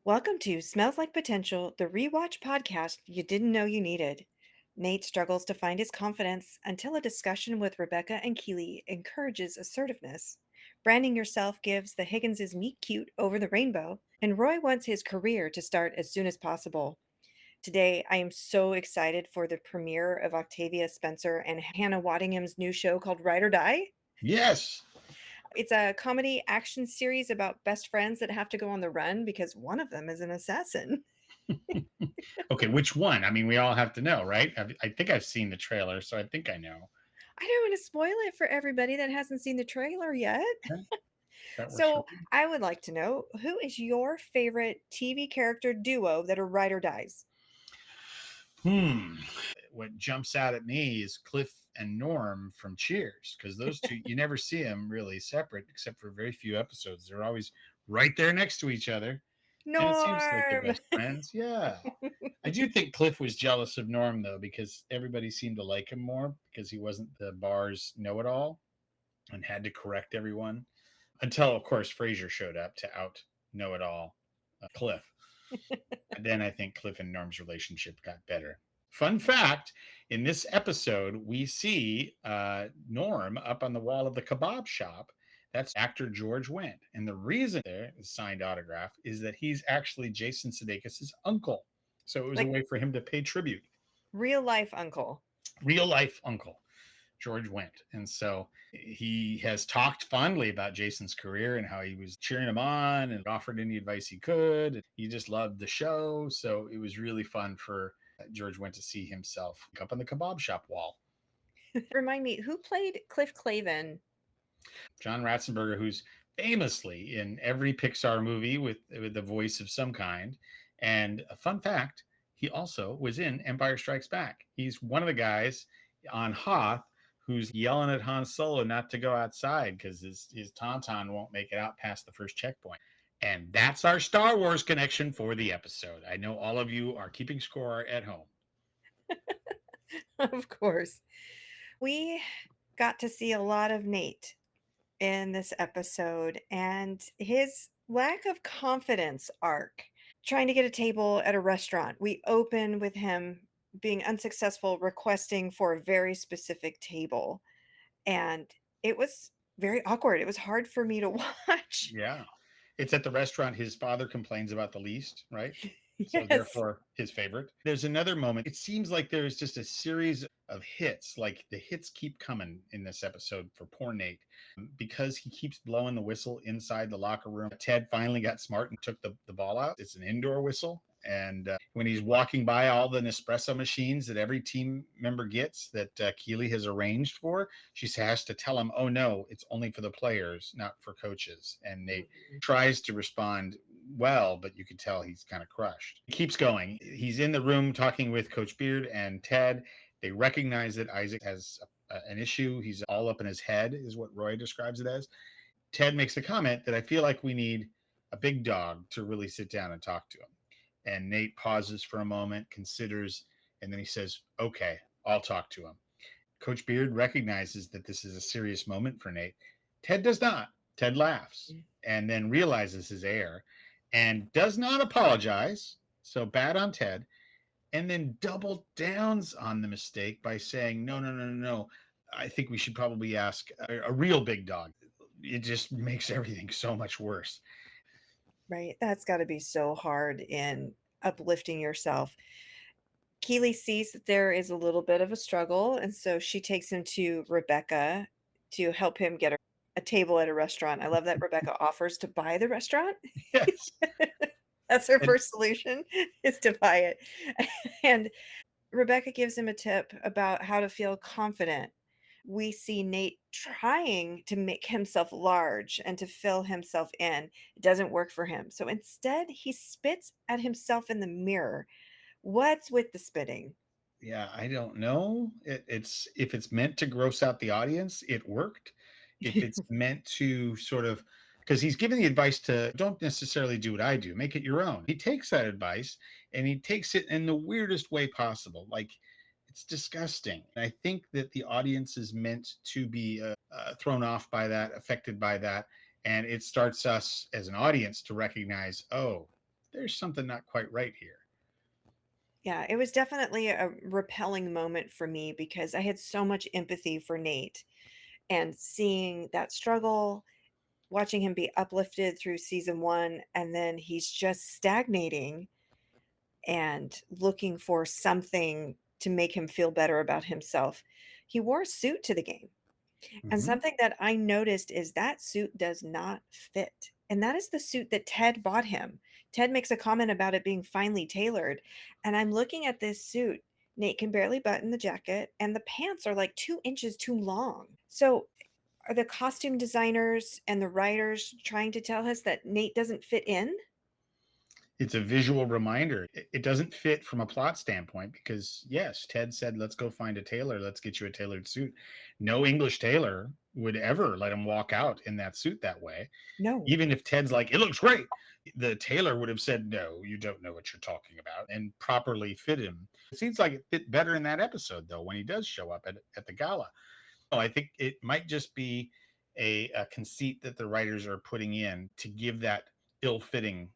Welcome to Smells Like Potential, the rewatch podcast you didn't know you needed. Nate struggles to find his confidence until a discussion with Rebecca and Keely encourages assertiveness. Branding yourself gives the Higginses meet cute over the rainbow, and Roy wants his career to start as soon as possible. Today, I am so excited for the premiere of Octavia Spencer and Hannah Waddingham's new show called Ride or Die. Yes. It's a comedy action series about best friends that have to go on the run because one of them is an assassin. Okay, which one? I mean, we all have to know, right? I think I've seen the trailer, so I think I know. I don't want to spoil it for everybody that hasn't seen the trailer yet. Okay, that works for So, me. I would like to know who is your favorite TV character duo that are ride or dies? Hmm. What jumps out at me is Cliff and Norm from Cheers, because those two, you never see them really separate except for very few episodes. They're always right there next to each other, and it seems like they're Norm! best friends. Yeah. I do think Cliff was jealous of Norm, though, because everybody seemed to like him more because he wasn't the bar's know it all and had to correct everyone until, of course, Frasier showed up to out know it all Cliff. And then I think Cliff and Norm's relationship got better. Fun fact, in this episode, we see Norm up on the wall of the kebab shop. That's actor George Wendt. And the reason there is signed autograph is that he's actually Jason Sudeikis' uncle. So it was a Like way for him to pay tribute. real life uncle. Real life uncle. George Wendt. And so he has talked fondly about Jason's career and how he was cheering him on and offered any advice he could. He just loved the show. So it was really fun for George Wendt to see himself up on the kebab shop wall. Remind me, who played Cliff Clavin? John Ratzenberger, who's famously in every Pixar movie with the voice of some kind. And a fun fact, he also was in Empire Strikes Back. He's one of the guys on Hoth who's yelling at Han Solo not to go outside because his tauntaun won't make it out past the first checkpoint. And that's our Star Wars connection for the episode. I know all of you are keeping score at home. Of course. We got to see a lot of Nate in this episode and his lack of confidence arc. Trying to get a table at a restaurant. We open with him being unsuccessful requesting for a very specific table, and it was very awkward. It was hard for me to watch. Yeah. It's at the restaurant his father complains about the least, right? So Yes. therefore his favorite. There's another moment. It seems like there's just a series of hits. Like the hits keep coming in this episode for poor Nate because he keeps blowing the whistle inside the locker room. Ted finally got smart and took the ball out. It's an indoor whistle. And when he's walking by all the Nespresso machines that every team member gets that Keely has arranged for, she has to tell him, oh, no, it's only for the players, not for coaches. And Nate tries to respond well, but you can tell he's kind of crushed. He keeps going. He's in the room talking with Coach Beard and Ted. They recognize that Isaac has an issue. He's all up in his head, is what Roy describes it as. Ted makes a comment that I feel like we need a big dog to really sit down and talk to him. And Nate pauses for a moment, considers, and then he says, okay, I'll talk to him. Coach Beard recognizes that this is a serious moment for Nate. Ted does not. Ted laughs and then realizes his error and does not apologize. So bad on Ted. And then double downs on the mistake by saying, no, no, no, no, no. I think we should probably ask a real big dog. It just makes everything so much worse. Right. That's got to be so hard in uplifting yourself. Keely sees that there is a little bit of a struggle, and so she takes him to Rebecca to help him get a table at a restaurant. I love that Rebecca offers to buy the restaurant. Yes. That's her And first solution is to buy it. And Rebecca gives him a tip about how to feel confident. We see Nate trying to make himself large and to fill himself in. It doesn't work for him. So instead, he spits at himself in the mirror. What's with the spitting? yeah, I don't know. It's if it's meant to gross out the audience, it worked. If it's meant to sort of, because he's giving the advice to don't necessarily do what I do, make it your own. He takes that advice and he takes it in the weirdest way possible. Like it's disgusting. I think that the audience is meant to be thrown off by that, affected by that, and it starts us as an audience to recognize, oh, there's something not quite right here. Yeah, it was definitely a repelling moment for me because I had so much empathy for Nate and seeing that struggle, watching him be uplifted through season 1, and then he's just stagnating and looking for something to make him feel better about himself. He wore a suit to the game. And Hmm. something that I noticed is that suit does not fit. And that is the suit that Ted bought him. Ted makes a comment about it being finely tailored. And I'm looking at this suit. Nate can barely button the jacket, and the pants are like 2 inches too long. So, are the costume designers and the writers trying to tell us that Nate doesn't fit in? It's a visual reminder. It doesn't fit from a plot standpoint because, yes, Ted said, let's go find a tailor. Let's get you a tailored suit. No English tailor would ever let him walk out in that suit that way. No, Even if Ted's like, it looks great, the tailor would have said, no, you don't know what you're talking about, and properly fit him. It seems like it fit better in that episode, though, when he does show up at the gala. Oh, I think it might just be a conceit that the writers are putting in to give that ill fitting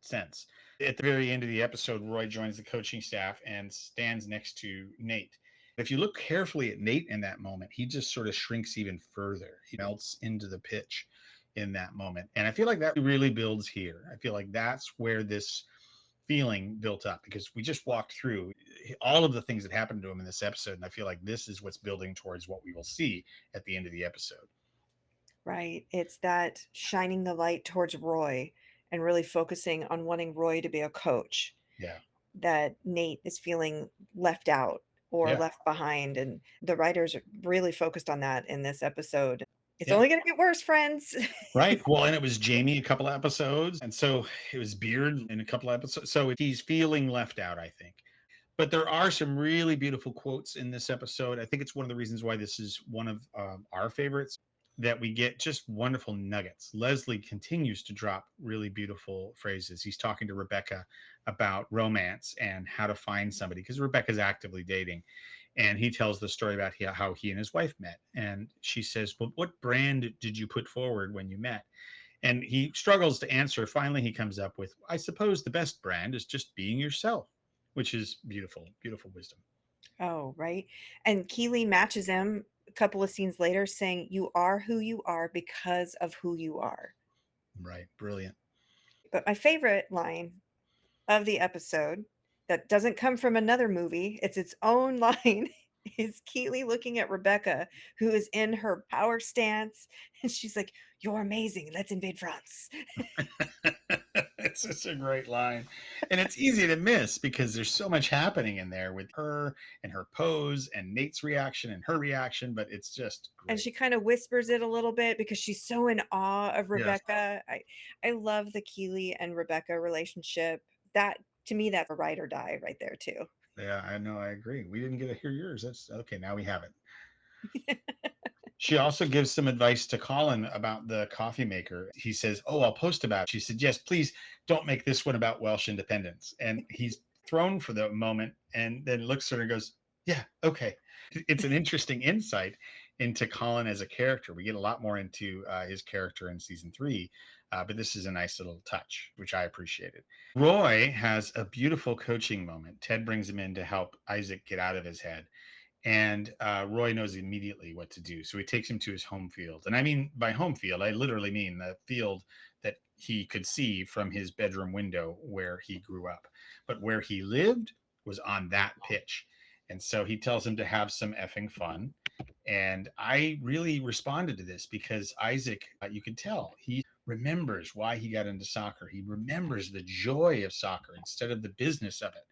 sense. At the very end of the episode, Roy joins the coaching staff and stands next to Nate. If you look carefully at Nate in that moment, he just sort of shrinks even further. He melts into the pitch in that moment. And I feel like that really builds here. I feel like that's where this feeling built up because we just walked through all of the things that happened to him in this episode. And I feel like this is what's building towards what we will see at the end of the episode. right. It's that shining the light towards Roy and really focusing on wanting Roy to be a coach. Yeah. That Nate is feeling left out or Yeah. left behind, and the writers are really focused on that in this episode. It's Yeah. only gonna get worse, friends. Right. Well, and it was Jamie a couple of episodes. And so it was Beard in a couple of episodes. So he's feeling left out, I think. But there are some really beautiful quotes in this episode. I think it's one of the reasons why this is one of our favorites, that we get just wonderful nuggets. Leslie continues to drop really beautiful phrases. He's talking to Rebecca about romance and how to find somebody because Rebecca's actively dating. And he tells the story about how he and his wife met. And she says, well, what brand did you put forward when you met? And he struggles to answer. Finally, he comes up with, I suppose the best brand is just being yourself, which is beautiful, beautiful wisdom. Oh, right, and Keeley matches him a couple of scenes later saying, "You are who you are because of who you are." Right. Brilliant. But my favorite line of the episode that doesn't come from another movie, it's its own line, is Keeley looking at Rebecca, who is in her power stance, and she's like, "You're amazing. Let's invade France." It's such a great line. And it's easy to miss because there's so much happening in there with her and her pose and Nate's reaction and her reaction, but it's just And great. she kinda whispers it a little bit because she's so in awe of Yes. Rebecca. I love the Keeley and Rebecca relationship. That to me, that's a ride or die right there too. Yeah, I know. I agree. We didn't get to hear yours. That's okay. Now we have it. She also gives some advice to Colin about the coffee maker. He says, oh, I'll post about it. She said, yes, please don't make this one about Welsh independence. And he's thrown for the moment and then looks at her and goes, yeah, okay. It's an interesting insight into Colin as a character. We get a lot more into his character in season 3, but this is a nice little touch, which I appreciated. Roy has a beautiful coaching moment. Ted brings him in to help Isaac get out of his head. And Roy knows immediately what to do. So he takes him to his home field. And I mean, by home field, I literally mean the field that he could see from his bedroom window where he grew up. But where he lived was on that pitch. And so he tells him to have some effing fun. And I really responded to this because Isaac, you could tell, he remembers why he got into soccer. He remembers the joy of soccer instead of the business of it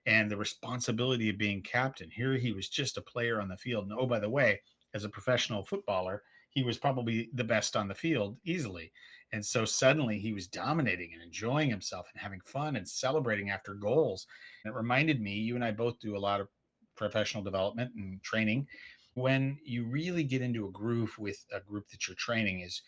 and the responsibility of being captain. Here he was just a player on the field. And oh, by the way, as a professional footballer, he was probably the best on the field easily. And so suddenly he was dominating and enjoying himself and having fun and celebrating after goals. And it reminded me, you and I both do a lot of professional development and training. When you really get into a groove with a group that you're training, is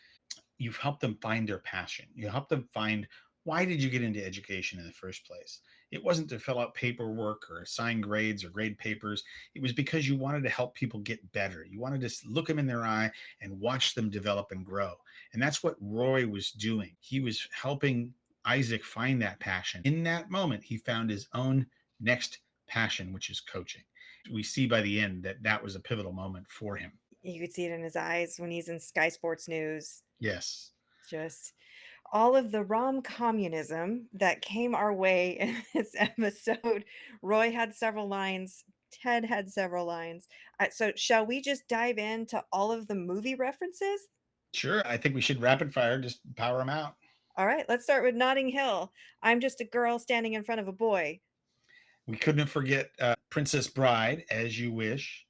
you've helped them find their passion. You help them find, why did you get into education in the first place? It wasn't to fill out paperwork or assign grades or grade papers. It was because you wanted to help people get better. You wanted to look them in their eye and watch them develop and grow. And that's what Roy was doing. He was helping Isaac find that passion. In that moment, he found his own next passion, which is coaching. We see by the end that that was a pivotal moment for him. You could see it in his eyes when he's in Sky Sports News. Yes. Just all of the rom-communism that came our way in this episode. Roy had several lines, Ted had several lines. So shall we just dive into all of the movie references? Sure. I think we should rapid fire, just power them out. All right, let's start with Notting Hill. I'm just a girl standing in front of a boy. We couldn't forget Princess Bride, As You Wish.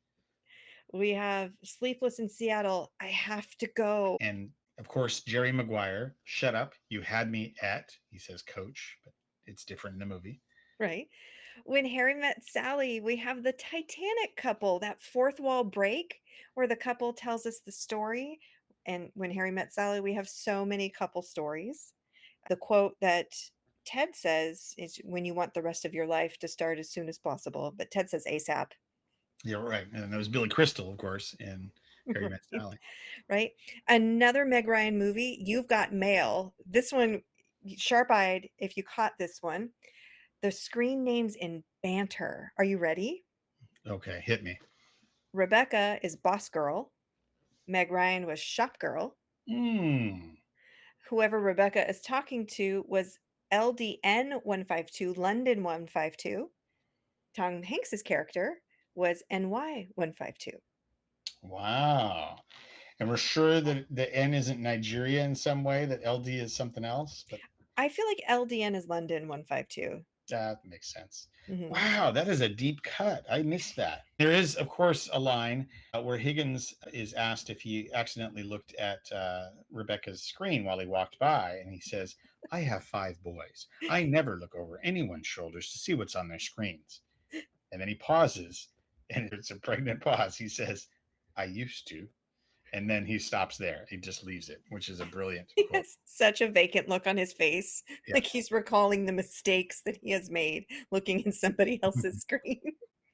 We have Sleepless in Seattle. I have to go. And of course, Jerry Maguire, Shut Up, You Had Me At, he says coach, but it's different in the movie. Right. When Harry Met Sally, we have the Titanic couple, that fourth wall break where the couple tells us the story. And when Harry Met Sally, we have so many couple stories. The quote that Ted says is when you want the rest of your life to start as soon as possible, but Ted says ASAP. Yeah, right. And that was Billy Crystal, of course, in Harry Met Right. Sally. Right. Another Meg Ryan movie, You've Got Mail. This one, sharp eyed, if you caught this one. The screen names in banter. Are you ready? Okay, hit me. Rebecca is boss girl. Meg Ryan was shop girl. Hmm. Whoever Rebecca is talking to was LDN 152, London 152. Tom Hanks's character was NY 152. Wow. And we're sure that the N isn't Nigeria in some way, that LD is something else, but I feel like LDN is London 152. that makes sense. Mhm. Wow, that is a deep cut. I missed that. There is, of course, a line where Higgins is asked if he accidentally looked at Rebecca's screen while he walked by, and he says, I have 5 boys. I never look over anyone's shoulders to see what's on their screens. And then he pauses, and it's a pregnant pause. He says, I used to. And then he stops there. He just leaves it, which is a brilliant He quote. has such a vacant look on his face, like Yes. he's recalling the mistakes that he has made looking in somebody else's screen.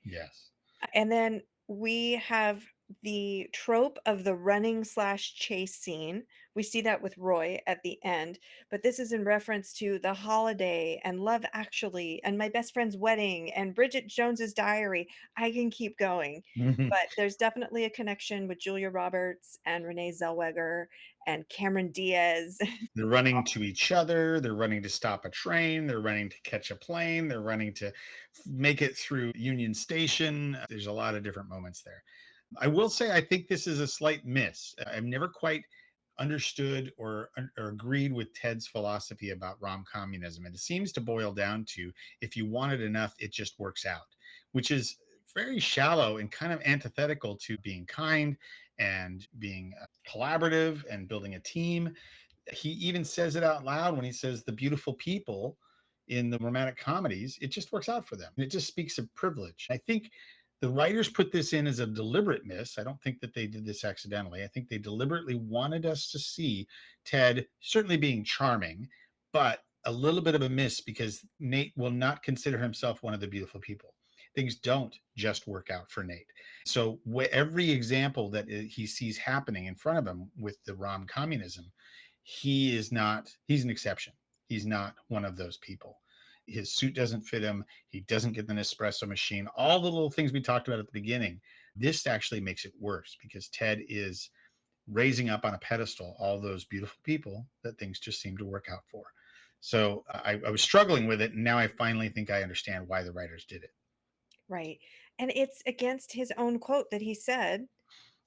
Yes. And then we have the trope of the running slash chase scene. We see that with Roy at the end, but this is in reference to The Holiday and Love Actually and My Best Friend's Wedding and Bridget Jones's Diary. I can keep going, but there's definitely a connection with Julia Roberts and Renee Zellweger and Cameron Diaz. They're running to each other. They're running to stop a train. They're running to catch a plane. They're running to make it through Union Station. There's a lot of different moments there. I will say, I think this is a slight miss. I've never quite understood or agreed with Ted's philosophy about rom-communism. And it seems to boil down to if you want it enough, it just works out, which is very shallow and kind of antithetical to being kind and being collaborative and building a team. He even says it out loud when he says the beautiful people in the romantic comedies, it just works out for them. It just speaks of privilege. I think the writers put this in as a deliberate miss. I don't think that they did this accidentally. I think they deliberately wanted us to see Ted certainly being charming, but a little bit of a miss because Nate will not consider himself one of the beautiful people. Things don't just work out for Nate. So every example that he sees happening in front of him with the rom communism, he is not, he's an exception. He's not one of those people. His suit doesn't fit him. He doesn't get an espresso machine. All the little things we talked about at the beginning, this actually makes it worse because Ted is raising up on a pedestal all those beautiful people that things just seem to work out for. So I was struggling with it, and now I finally think I understand why the writers did it. Right. And it's against his own quote that he said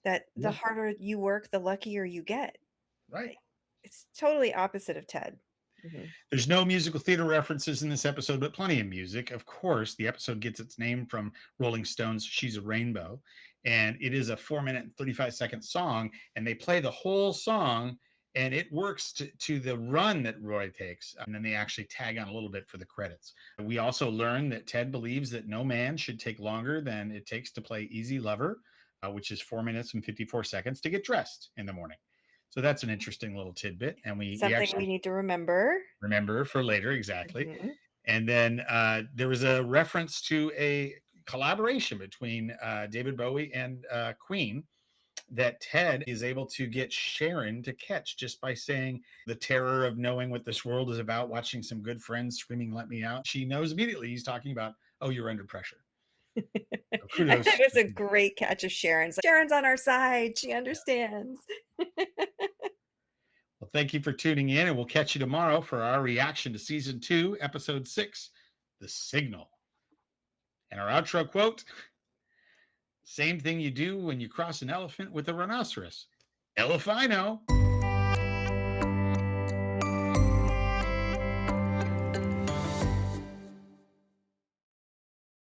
that the Yeah, harder you work, the luckier you get. right. It's totally opposite of Ted. Mhm. There's no musical theater references in this episode, but plenty of music. Of course, the episode gets its name from Rolling Stone's She's a Rainbow, and it is a 4 minute and 35-second song, and they play the whole song, and it works to the run that Roy takes, and then they actually tag on a little bit for the credits. We also learn that Ted believes that no man should take longer than it takes to play Easy Lover, which is 4 minutes and 54 seconds to get dressed in the morning. So that's an interesting little tidbit, and we Something we actually need to remember. remember for later, exactly. Mhm. And then there was a reference to a collaboration between David Bowie and Queen that Ted is able to get Sharon to catch just by saying the terror of knowing what this world is about, watching some good friends screaming, "Let me out." She knows immediately he's talking about, oh, you're under pressure. So That kudos. was a great catch of Sharon's. Sharon's on our side. She understands. Well, thank you for tuning in, and we'll catch you tomorrow for our reaction to season 2, episode 6, The Signal. And our outro quote: same thing you do when you cross an elephant with a rhinoceros. Elefino.